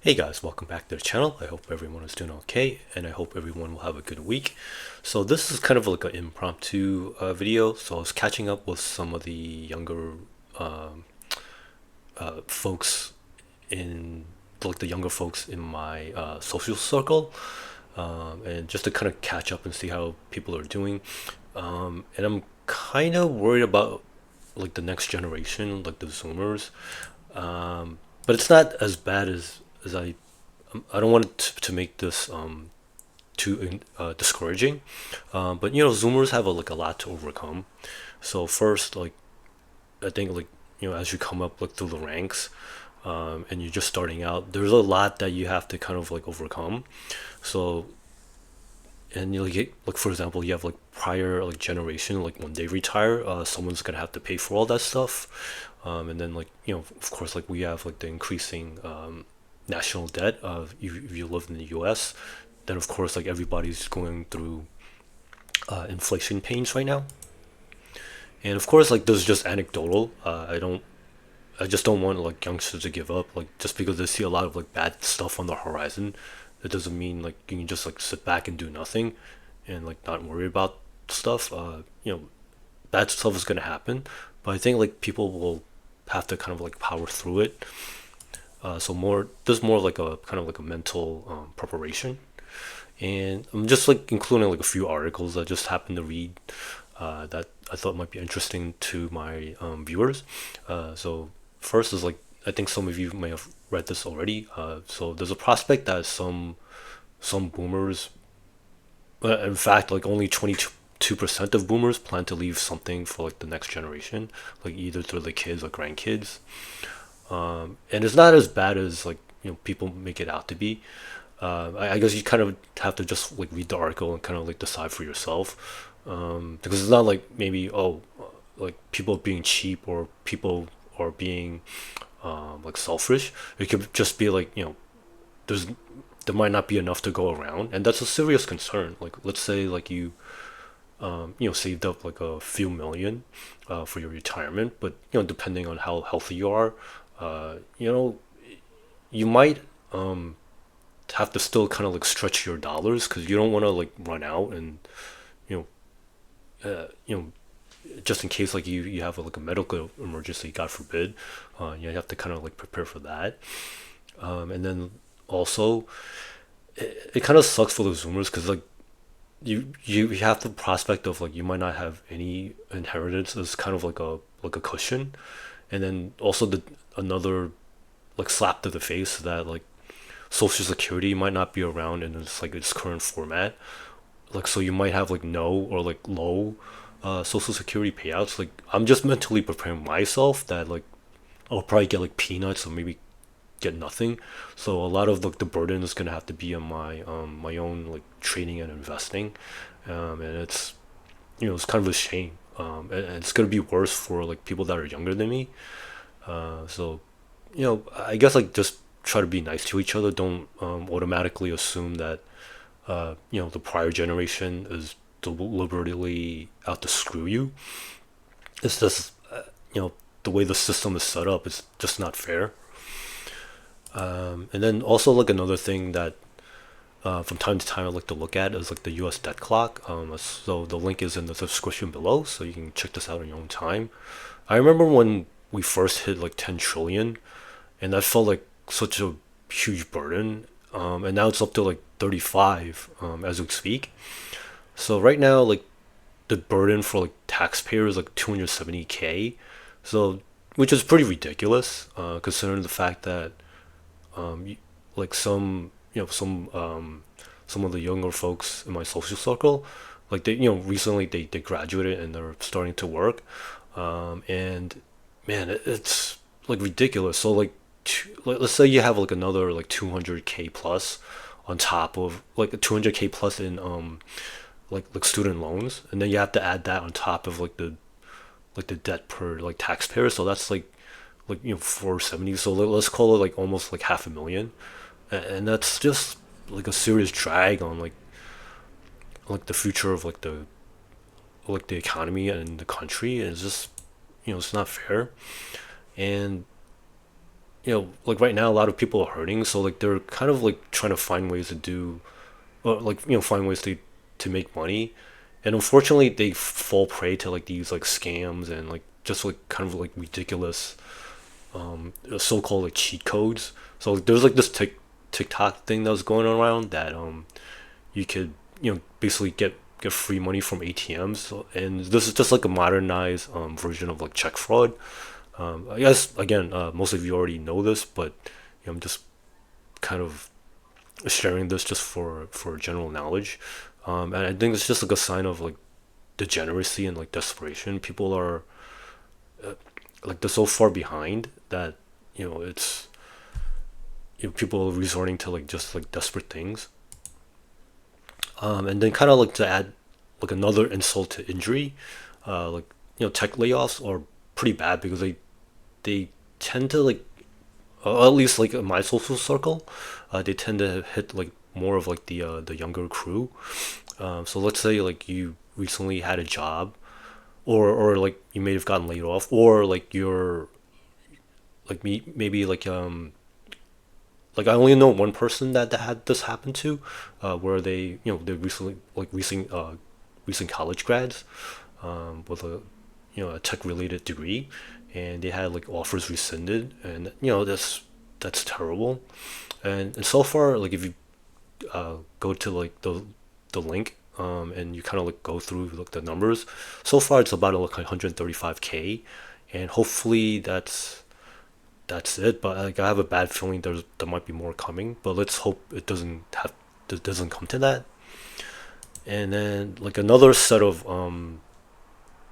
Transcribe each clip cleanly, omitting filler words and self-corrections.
Hey guys, welcome back to the channel. I hope everyone is doing okay, and I hope everyone will have a good week. So this is kind of like an impromptu video. So I was catching up with some of the younger um, folks in like the younger folks in my social circle, and just to kind of catch up and see how people are doing. And I'm kind of worried about like the next generation, like the Zoomers. But it's not as bad as I don't want it to make this too discouraging. But Zoomers have like a lot to overcome. So first, like I think like as you come up like through the ranks, and you're just starting out, there's a lot that you have to kind of like overcome. So and you like for example, you have like prior like generation, like when they retire, someone's gonna have to pay for all that stuff. And then like of course, like we have like the increasing national debt. If you live in the U.S., then of course like everybody's going through inflation pains right now. And of course, like this is just anecdotal. I just don't want like youngsters to give up. Like just because they see a lot of like bad stuff on the horizon, it doesn't mean like you can just like sit back and do nothing, and like not worry about stuff. Bad stuff is gonna happen, but I think like people will have to kind of like power through it. So there's more like a kind of like a mental preparation, and I'm just like including like a few articles I just happened to read that I thought might be interesting to my viewers. So first is like I think some of you may have read this already. So there's a prospect that some boomers, in fact, like only 22% of boomers plan to leave something for like the next generation, like either through the kids or grandkids. And it's not as bad as like people make it out to be. I guess you kind of have to just like read the article and kind of like decide for yourself, because it's not like maybe like people being cheap or people are being like selfish. It could just be like there's there might not be enough to go around, and that's a serious concern. Like let's say like you saved up like a few million for your retirement, but depending on how healthy you are, uh, you know you might have to still kind of like stretch your dollars because you don't want to like run out, and you know you know just in case like you have like a medical emergency, god forbid. You have to kind of like prepare for that. And then also it kind of sucks for the zoomers because like you have the prospect of like you might not have any inheritance as kind of like a cushion. And then also the another like slap to the face that like social security might not be around in its current format. Like so you might have like no or like low social security payouts. Like I'm just mentally preparing myself that like I'll probably get like peanuts or maybe get nothing. So a lot of like the burden is gonna have to be on my own like trading and investing. And it's it's kind of a shame. And it's gonna be worse for like people that are younger than me. So I guess like just try to be nice to each other. Don't automatically assume that the prior generation is deliberately out to screw you. It's just the way the system is set up is just not fair. And then also like another thing that from time to time I like to look at is like the U.S. debt clock. So the link is in the description below, so you can check this out on your own time. I remember when we first hit like 10 trillion, and that felt like such a huge burden. And now it's up to like 35 as we speak. So right now, like the burden for like taxpayers is like 270K. So which is pretty ridiculous, considering the fact that like some of the younger folks in my social circle, like they recently they graduated and they're starting to work, and man, it's like ridiculous. So like, let's say you have like another like 200K plus on top of like 200K plus in like student loans, and then you have to add that on top of like the debt per like taxpayer. So that's like 470. So let's call it like almost like half a million, and that's just like a serious drag on like the future of like the economy and the country. And it's just it's not fair. And like right now a lot of people are hurting, so like they're kind of like trying to find ways to do, or like find ways to make money, and unfortunately they fall prey to like these like scams and like just like kind of like ridiculous so-called like cheat codes. So like, there's like this TikTok thing that was going around that you could basically get free money from ATMs. So, and this is just like a modernized version of like check fraud. I guess again, most of you already know this, but I'm just kind of sharing this just for general knowledge. And I think it's just like a sign of like degeneracy and like desperation. People are like they're so far behind that it's people resorting to like just like desperate things. And then kind of like to add like another insult to injury, like tech layoffs are pretty bad because they tend to like at least like in my social circle, they tend to hit like more of like the younger crew. So let's say like you recently had a job, or like you may have gotten laid off, or like you're like me maybe like I only know one person that had this happen to, where they recently like recent college grads, with a tech related degree, and they had like offers rescinded, and that's terrible. And so far, like if you go to like the link, and you kind of like go through like the numbers, so far it's about like 135K, and hopefully that's it. But like I have a bad feeling there might be more coming. But let's hope it doesn't come to that. And then like another set of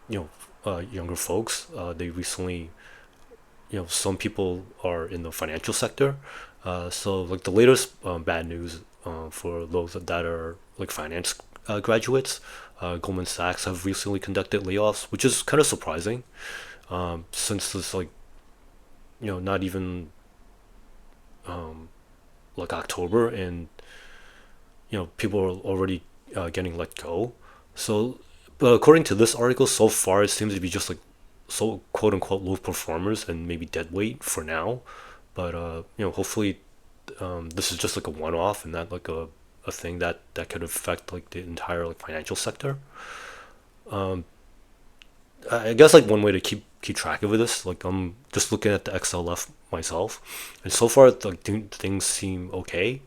you know younger folks. They recently some people are in the financial sector. So like the latest bad news for those that are like finance graduates. Goldman Sachs have recently conducted layoffs, which is kind of surprising, since it's like not even like October, and people are already getting let go. So, but according to this article, so far it seems to be just like so quote unquote low performers and maybe dead weight for now. But hopefully this is just like a one off and not like a thing that could affect like the entire like financial sector. I guess like one way to keep track of this, like I'm just looking at the XLF myself, and so far like things seem okay.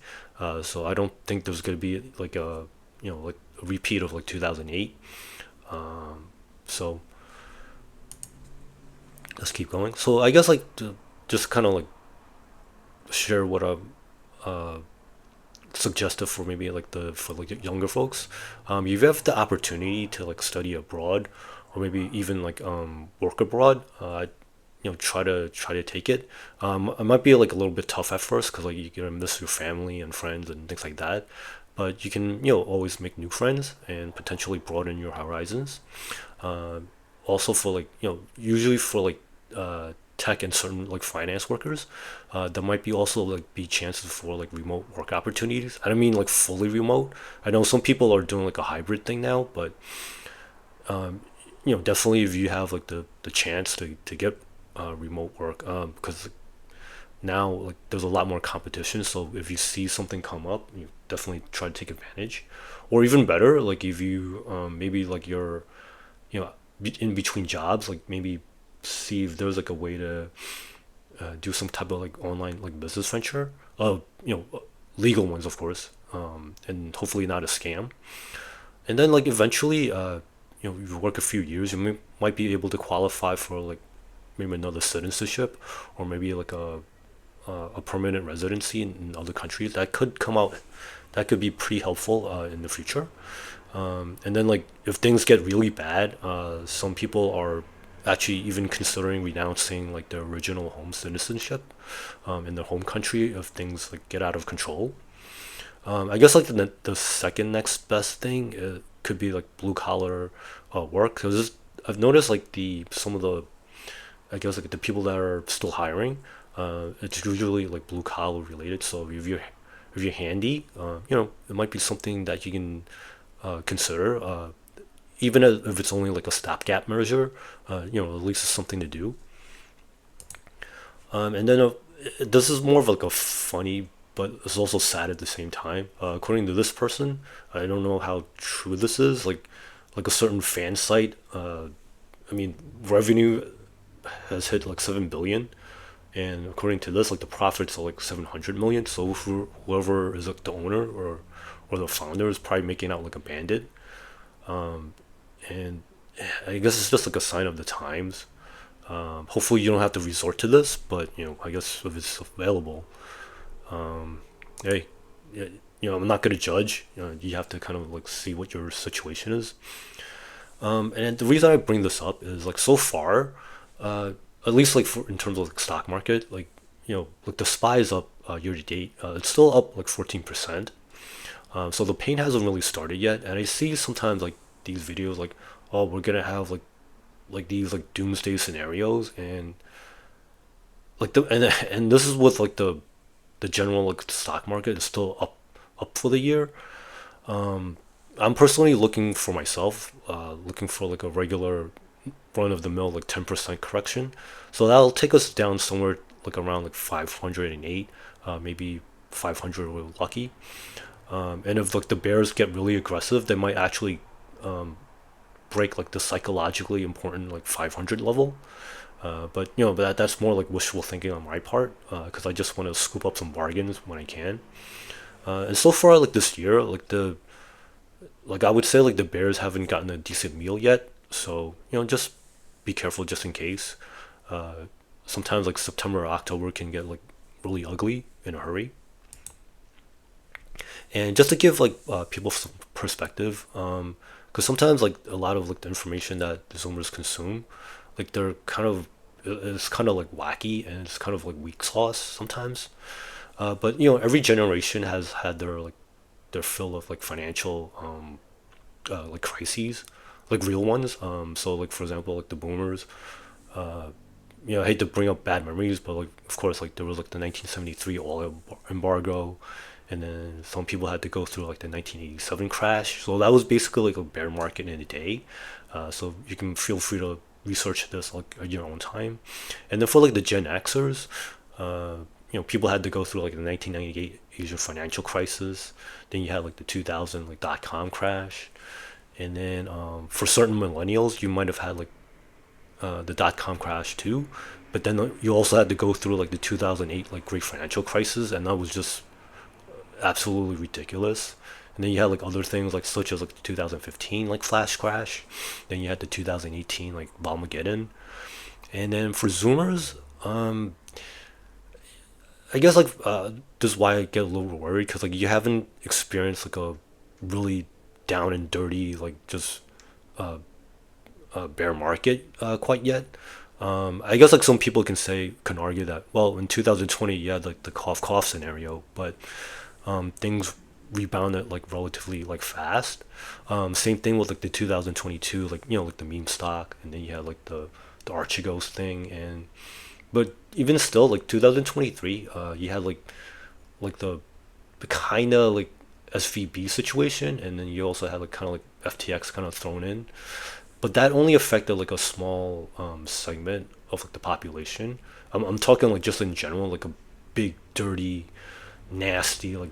So I don't think there's gonna be like like a repeat of like 2008. So let's keep going. So I guess like to just kind of like share what I'm suggested for maybe like the for like younger folks. If you have the opportunity to like study abroad, or maybe even like work abroad, try to take it. It might be like a little bit tough at first because like you're gonna miss your family and friends and things like that. But you can always make new friends and potentially broaden your horizons. Also for like usually for like tech and certain like finance workers, there might be also like be chances for like remote work opportunities. I don't mean like fully remote. I know some people are doing like a hybrid thing now, but definitely if you have like the chance to get remote work, because now like there's a lot more competition. So if you see something come up, you definitely try to take advantage. Or even better, like if you maybe like you're in between jobs, like maybe see if there's like a way to do some type of like online like business venture, legal ones of course, and hopefully not a scam. And then like eventually you work a few years, you might be able to qualify for like maybe another citizenship, or maybe like a permanent residency in other countries. That could come out, that could be pretty helpful in the future. And then like if things get really bad, some people are actually even considering renouncing like their original home citizenship in their home country if things like get out of control. I guess like the second next best thing could be like blue collar work, because I've noticed like the some of the, I guess like the people that are still hiring, it's usually like blue collar related. So if you're handy, it might be something that you can consider, even if it's only like a stopgap measure. At least it's something to do. And then this is more of like a funny, but it's also sad at the same time. According to this person, I don't know how true this is. Like a certain fan site, I mean, revenue has hit like 7 billion, and according to this, like the profits are like 700 million. So whoever is like the owner or the founder is probably making out like a bandit. And I guess it's just like a sign of the times. Hopefully, you don't have to resort to this, but I guess if it's available, hey, yeah, I'm not gonna judge. You have to kind of like see what your situation is. And the reason I bring this up is like so far, uh, at least like in terms of like stock market, like like the SPY is up year to date. It's still up like 14%. So the pain hasn't really started yet, and I see sometimes like these videos like, oh, we're gonna have like these like doomsday scenarios, and like and this is with like the general like stock market is still up for the year. I'm personally looking for myself, looking for like a regular run of the mill like 10% correction. So that'll take us down somewhere like around like 508, maybe 500 if we're lucky. And if like the bears get really aggressive, they might actually break like the psychologically important like 500 level. But that's more like wishful thinking on my part, because I just want to scoop up some bargains when I can. And so far, like this year, like I would say like the Bears haven't gotten a decent meal yet. So just be careful just in case. Uh, Sometimes like September or October can get like really ugly in a hurry. And just to give like people some perspective, because sometimes like a lot of like the information that the Zoomers consume, like they're kind of it's kind of like wacky and it's kind of like weak sauce sometimes. But every generation has had their fill of like financial like crises, like real ones. So like for example, like the boomers. I hate to bring up bad memories, but like of course, like there was like the 1973 oil embargo, and then some people had to go through like the 1987 crash. So that was basically like a bear market in a day. So you can feel free to research this like at your own time. And then for like the Gen Xers, uh, people had to go through like the 1998 Asian financial crisis. Then you had like the 2000 like dot-com crash, and then for certain millennials, you might have had like the dot-com crash too. But then you also had to go through like the 2008 like great financial crisis, and that was just absolutely ridiculous. And then you had like other things like such as like the 2015 like flash crash. Then you had the 2018 like Balmageddon. And then for Zoomers, I guess like this is why I get a little worried, because like you haven't experienced like a really down and dirty like just bear market quite yet. I guess like some people can argue that, well, in 2020 you had like the cough scenario, but things rebounded like relatively like fast. Same thing with like the 2022 like like the meme stock, and then you had like the Archegos thing. And but even still, like 2023, you had like the kind of like SVB situation, and then you also had like kind of like FTX kind of thrown in, but that only affected like a small segment of like the population. I'm talking like just in general, like a big dirty nasty like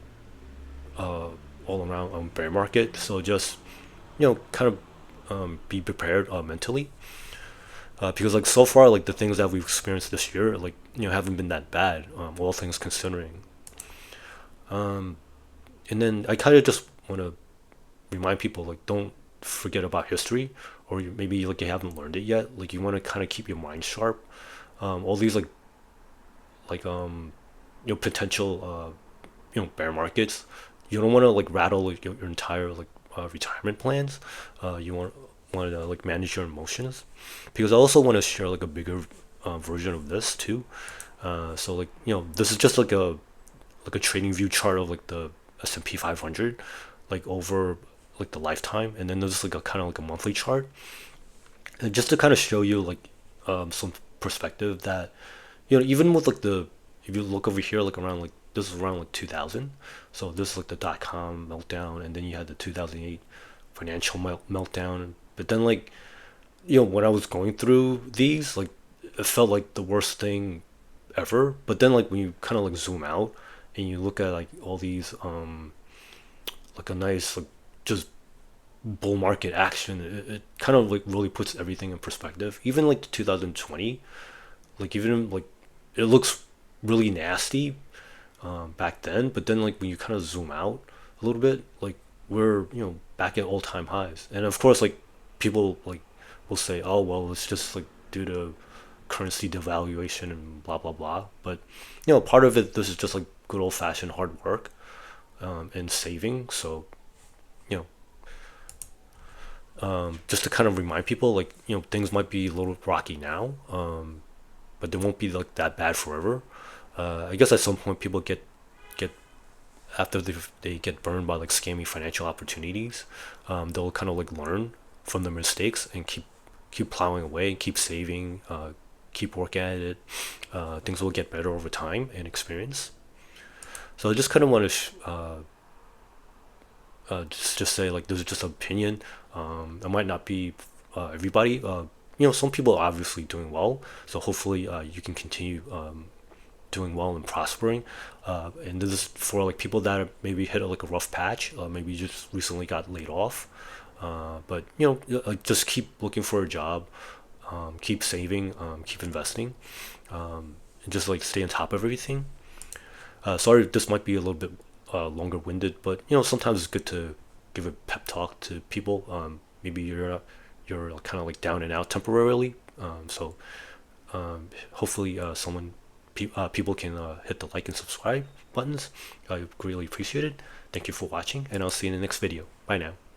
uh all around bear market. So just kind of be prepared mentally, because like so far like the things that we've experienced this year like haven't been that bad, all things considering. And then I kind of just want to remind people like don't forget about history, or maybe like you haven't learned it yet. Like you want to kind of keep your mind sharp. All these like potential bear markets, you don't want to like rattle like, your entire like retirement plans. You want to like manage your emotions, because I also want to share like a bigger version of this too. So like this is just like a trading view chart of like the S&P 500 like over like the lifetime, and then there's like a kind of like a monthly chart, and just to kind of show you like some perspective that even with like the if you look over here like around like this is around like 2000. So this is like the dot-com meltdown, and then you had the 2008 financial meltdown. But then like when I was going through these, like it felt like the worst thing forever. But then like when you kind of like zoom out and you look at like all these like a nice like just bull market action, it kind of like really puts everything in perspective. Even like 2020, like even like it looks really nasty back then, but then like when you kind of zoom out a little bit, like we're back at all time highs, and of course like people like will say, oh well, it's just like due to currency devaluation and blah blah blah. But part of it, this is just like good old fashioned hard work and saving. So you just to kind of remind people, like things might be a little rocky now, but they won't be like that bad forever. I guess at some point people get after they get burned by like scammy financial opportunities, they'll kind of like learn from their mistakes and keep plowing away, keep saving, keep working at it. Things will get better over time and experience. So I just kind of want to just say like this is just an opinion. It might not be everybody. Some people are obviously doing well, so hopefully you can continue doing well and prospering. And this is for like people that are maybe hit like a rough patch, maybe just recently got laid off. But like just keep looking for a job, keep saving, keep investing, and just like stay on top of everything. Sorry, this might be a little bit longer winded, but sometimes it's good to give a pep talk to people. Maybe you're kind of like down and out temporarily. So hopefully people can hit the like and subscribe buttons. I greatly appreciate it. Thank you for watching, and I'll see you in the next video. Bye now.